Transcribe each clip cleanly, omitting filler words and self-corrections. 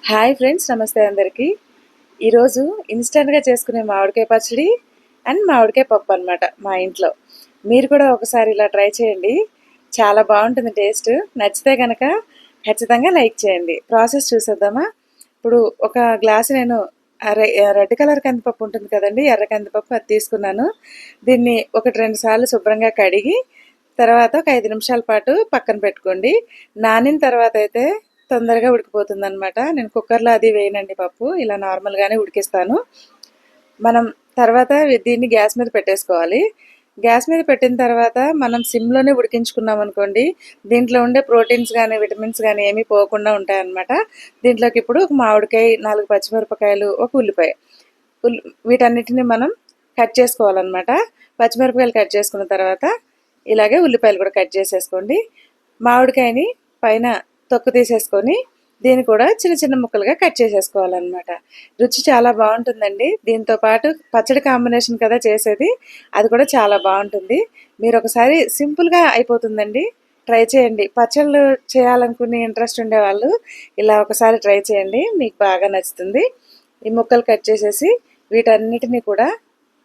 Hi friends, నమస్తే అందరికీ. ఈరోజు ఇన్స్టెంట్గా చేసుకునే మామిడికాయ పచ్చడి అండ్ మామిడికాయ పప్పు అనమాట మా ఇంట్లో. మీరు కూడా ఒకసారి ఇలా ట్రై చేయండి, చాలా బాగుంటుంది టేస్ట్. నచ్చితే కనుక ఖచ్చితంగా లైక్ చేయండి. ప్రాసెస్ చూసేద్దామా? ఇప్పుడు ఒక గ్లాసు నేను రెడ్ కలర్ కందిపప్పు ఉంటుంది కదండి, ఎర్ర కందిపప్పు, అది తీసుకున్నాను. దీన్ని ఒకటి రెండు సార్లు శుభ్రంగా కడిగి తర్వాత ఒక 5 నిమిషాల పాటు పక్కన పెట్టుకోండి. నానిన తర్వాత అయితే తొందరగా ఉడికిపోతుంది అనమాట. నేను కుక్కర్లో అది వేయనండి పప్పు, ఇలా నార్మల్గానే ఉడికిస్తాను. మనం తర్వాత దీన్ని గ్యాస్ మీద పెట్టేసుకోవాలి. గ్యాస్ మీద పెట్టిన తర్వాత మనం సిమ్లోనే ఉడికించుకున్నాం అనుకోండి, దీంట్లో ఉండే ప్రోటీన్స్ కానీ విటమిన్స్ కానీ ఏమీ పోకుండా ఉంటాయన్నమాట. దీంట్లోకి ఇప్పుడు ఒక మామిడికాయ, 4 పచ్చిమిరపకాయలు, ఒక ఉల్లిపాయ, వీటన్నిటిని మనం కట్ చేసుకోవాలన్నమాట. పచ్చిమిరపకాయలు కట్ చేసుకున్న తర్వాత ఇలాగే ఉల్లిపాయలు కూడా కట్ చేసేసుకోండి. మామిడికాయని పైన తొక్కు తీసేసుకొని దీన్ని కూడా చిన్న చిన్న ముక్కలుగా కట్ చేసేసుకోవాలన్నమాట. రుచి చాలా బాగుంటుందండి. దీంతో పాటు పచ్చడి కాంబినేషన్ కదా చేసేది, అది కూడా చాలా బాగుంటుంది. మీరు ఒకసారి సింపుల్గా అయిపోతుందండి, ట్రై చేయండి. పచ్చళ్ళు చేయాలనుకునే ఇంట్రెస్ట్ ఉండేవాళ్ళు ఇలా ఒకసారి ట్రై చేయండి, మీకు బాగా నచ్చుతుంది. ఈ ముక్కలు కట్ చేసేసి వీటన్నిటిని కూడా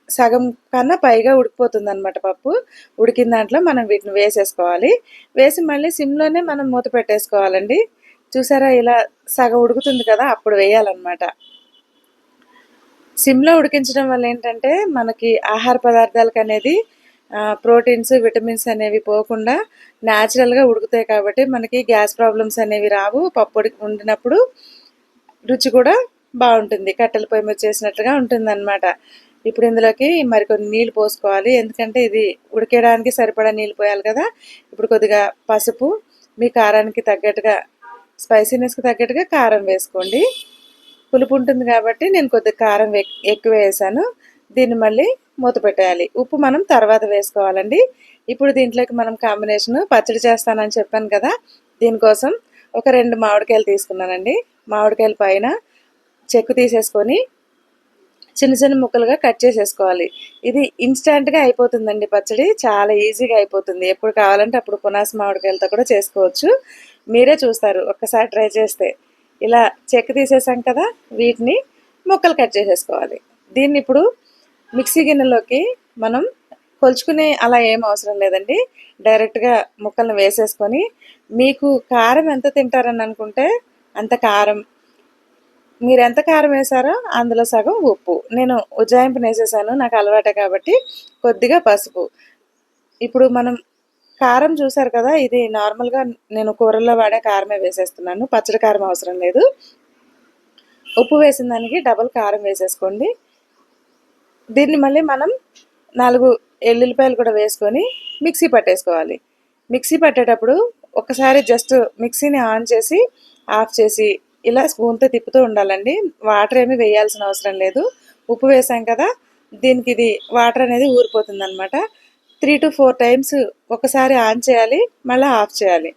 సగం కన్నా పైగా ఉడికిపోతుంది అనమాట పప్పు. ఉడికిన దాంట్లో మనం వీటిని వేసేసుకోవాలి. వేసి మళ్ళీ సిమ్లోనే మనం మూత పెట్టేసుకోవాలండి. చూసారా, ఇలా సగం ఉడుకుతుంది కదా, అప్పుడు వేయాలన్నమాట. సిమ్లో ఉడికించడం వల్ల ఏంటంటే మనకి ఆహార పదార్థాలకు అనేది ప్రోటీన్స్ విటమిన్స్ అనేవి పోకుండా న్యాచురల్గా ఉడుకుతాయి కాబట్టి మనకి గ్యాస్ ప్రాబ్లమ్స్ అనేవి రావు. పప్పు వండినప్పుడు రుచి కూడా బాగుంటుంది, కట్టెల పొయ్యి మీద చేసినట్టుగా ఉంటుంది అనమాట. ఇప్పుడు ఇందులోకి మరికొన్ని నీళ్ళు పోసుకోవాలి, ఎందుకంటే ఇది ఉడికేయడానికి సరిపడా నీళ్ళు పోయాలి కదా. ఇప్పుడు కొద్దిగా పసుపు, మీ కారానికి తగ్గట్టుగా, స్పైసీనెస్కి తగ్గట్టుగా కారం వేసుకోండి. పులుపు ఉంటుంది కాబట్టి నేను కొద్దిగా కారం ఎక్కువ వేసాను. దీన్ని మళ్ళీ మూత పెట్టేయాలి. ఉప్పు మనం తర్వాత వేసుకోవాలండి. ఇప్పుడు దీంట్లోకి మనం కాంబినేషన్ పచ్చడి చేస్తానని చెప్పాను కదా, దీనికోసం ఒక 2 మామిడికాయలు తీసుకున్నానండి. మామిడికాయల పైన చెక్కు తీసేసుకొని చిన్న చిన్న ముక్కలుగా కట్ చేసేసుకోవాలి. ఇది ఇన్స్టెంట్గా అయిపోతుందండి పచ్చడి, చాలా ఈజీగా అయిపోతుంది. ఎప్పుడు కావాలంటే అప్పుడు పునాస మామిడికాయలతో కూడా చేసుకోవచ్చు. మీరే చూస్తారు ఒక్కసారి ట్రై చేస్తే. ఇలా చెక్కు తీసేసాం కదా, వీటిని ముక్కలు కట్ చేసేసుకోవాలి. దీన్ని ఇప్పుడు మిక్సీ గిన్నెలోకి మనం కొలుచుకునే అలా ఏం అవసరం లేదండి, డైరెక్ట్గా ముక్కలను వేసేసుకొని, మీకు కారం ఎంత తింటారని అనుకుంటే అంత కారం, మీరు ఎంత కారం వేసారో అందులో సగం ఉప్పు, నేను ఉజ్జాయింపుని వేసేసాను, నాకు అలవాటే కాబట్టి. కొద్దిగా పసుపు. ఇప్పుడు మనం కారం చూసారు కదా, ఇది నార్మల్గా నేను కూరల్లో వాడే కారమే వేసేస్తున్నాను, పచ్చడి కారం అవసరం లేదు. ఉప్పు వేసిన దానికి డబల్ కారం వేసేసుకోండి. దీన్ని మళ్ళీ మనం 4 ఎల్లుల్లిపాయలు కూడా వేసుకొని మిక్సీ పట్టేసుకోవాలి. మిక్సీ పట్టేటప్పుడు ఒకసారి జస్ట్ మిక్సీని ఆన్ చేసి ఆఫ్ చేసి ఇలా స్పూన్తో తిప్పుతూ ఉండాలండి. వాటర్ ఏమీ వేయాల్సిన అవసరం లేదు, ఉప్పు వేసాం కదా. దీనికి ఇది వాటర్ అనేది ఊరిపోతుంది అనమాట. 3 to 4 టైమ్స్ ఒకసారి ఆన్ చేయాలి, మళ్ళీ ఆఫ్ చేయాలి.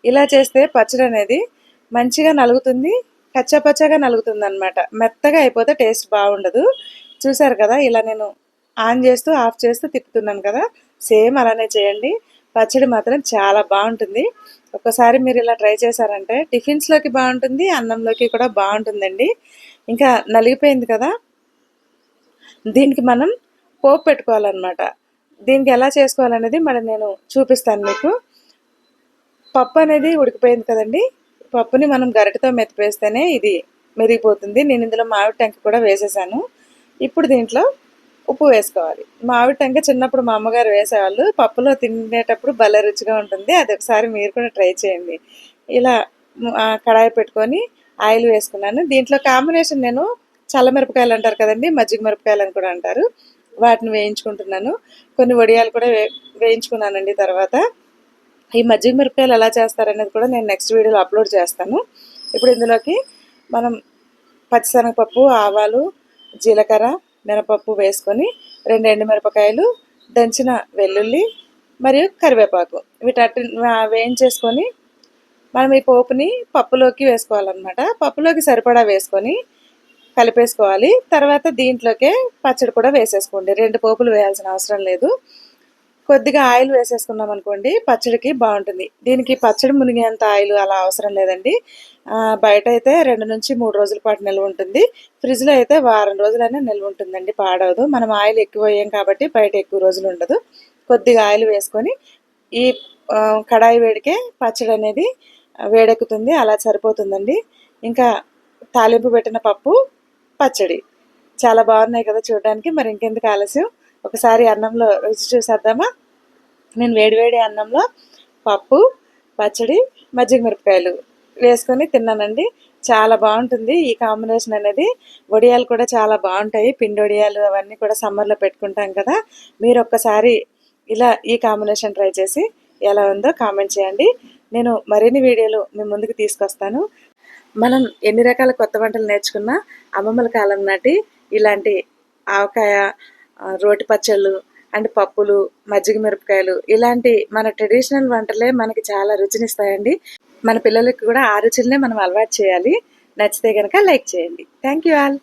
ఇలా చేస్తే పచ్చడి అనేది మంచిగా నలుగుతుంది, కచ్చాపచ్చాగా నలుగుతుంది అనమాట. మెత్తగా అయిపోతే టేస్ట్ బాగుండదు. చూసారు కదా, ఇలా నేను ఆన్ చేస్తూ ఆఫ్ చేస్తూ తిప్పుతున్నాను కదా, సేమ్ అలానే చేయండి. పచ్చడి మాత్రం చాలా బాగుంటుంది. ఒక్కసారి మీరు ఇలా ట్రై చేశారంటే టిఫిన్స్లోకి బాగుంటుంది, అన్నంలోకి కూడా బాగుంటుందండి. ఇంకా నలిగిపోయింది కదా, దీనికి మనం పోపు పెట్టుకోవాలన్నమాట. దీనికి ఎలా చేసుకోవాలనేది మరి నేను చూపిస్తాను మీకు. పప్పు అనేది ఉడికిపోయింది కదండి, పప్పుని మనం గరిటతో మెతిపేస్తేనే ఇది మెరిగిపోతుంది. నేను ఇందులో మామిడి టెంక కూడా వేసేసాను. ఇప్పుడు దీంట్లో ఉప్పు వేసుకోవాలి. మామిడి టెంక చిన్నప్పుడు మా అమ్మగారు వేసేవాళ్ళు, పప్పులో తినేటప్పుడు భలే రుచిగా ఉంటుంది. అది ఒకసారి మీరు కూడా ట్రై చేయండి. ఇలా కడాయి పెట్టుకొని ఆయిల్ వేసుకున్నాను. దీంట్లో కాంబినేషన్ నేను చల్లమిరపకాయలు అంటారు కదండి, మజ్జిగ మిరపకాయలు అని కూడా అంటారు, వాటిని వేయించుకుంటున్నాను. కొన్ని వడియాలు కూడా వేయించుకున్నానండి. తర్వాత ఈ మజ్జిగ మిరపకాయలు ఎలా చేస్తారనేది కూడా నేను నెక్స్ట్ వీడియోలో అప్లోడ్ చేస్తాను. ఇప్పుడు ఇందులోకి మనం పచ్చిశనగపప్పు, ఆవాలు, జీలకర్ర, మినపప్పు వేసుకొని 2 ఎండుమిరపకాయలు, దంచిన వెల్లుల్లి మరియు కరివేపాకు, వీటి వేయించేసుకొని మనం ఈ పోపుని పప్పులోకి వేసుకోవాలన్నమాట. పప్పులోకి సరిపడా వేసుకొని కలిపేసుకోవాలి. తర్వాత దీంట్లోకే పచ్చడి కూడా వేసేసుకోండి. 2 పోపులు వేయాల్సిన అవసరం లేదు. కొద్దిగా ఆయిల్ వేసేసుకున్నాం అనుకోండి, పచ్చడికి బాగుంటుంది. దీనికి పచ్చడి మునిగేంత ఆయిల్ అలా అవసరం లేదండి. బయట అయితే 2 నుంచి 3 రోజుల పాటు నిల్వ ఉంటుంది. ఫ్రిడ్జ్లో అయితే వారం రోజులైనా నిల్వ ఉంటుందండి, పాడవదు. మనం ఆయిల్ ఎక్కువ వేయం కాబట్టి బయట ఎక్కువ రోజులు ఉండదు. కొద్దిగా ఆయిల్ వేసుకొని ఈ కడాయి వేడికే పచ్చడి అనేది వేడెక్కుతుంది, అలా సరిపోతుందండి. ఇంకా తాలింపు పెట్టిన పప్పు, పచ్చడి చాలా బాగున్నాయి కదా చూడడానికి. మరి ఇంకెందుకు ఆలస్యం, ఒకసారి అన్నంలో రుచి చూసేద్దామా? నేను వేడివేడి అన్నంలో పప్పు, పచ్చడి, మజ్జిగ మిరపకాయలు వేసుకొని తిన్నానండి. చాలా బాగుంటుంది ఈ కాంబినేషన్ అనేది. వడియాలు కూడా చాలా బాగుంటాయి, పిండి వడియాలు అవన్నీ కూడా సమ్మర్లో పెట్టుకుంటాం కదా. మీరు ఒక్కసారి ఇలా ఈ కాంబినేషన్ ట్రై చేసి ఎలా ఉందో కామెంట్ చేయండి. నేను మరిన్ని వీడియోలు మీ ముందుకు తీసుకొస్తాను. మనం ఎన్ని రకాల కొత్త వంటలు నేర్చుకున్నా అమ్మమ్మల కాలం నాటి ఇలాంటి ఆవకాయ, రోటి పచ్చళ్ళు అండ్ పప్పులు, మజ్జిగ మిరపకాయలు ఇలాంటి మన ట్రెడిషనల్ వంటలే మనకి చాలా రుచినిస్తాయండి. మన పిల్లలకి కూడా ఆ రుచులనే మనం అలవాటు చేయాలి. నచ్చితే కనుక లైక్ చేయండి. Thank you all.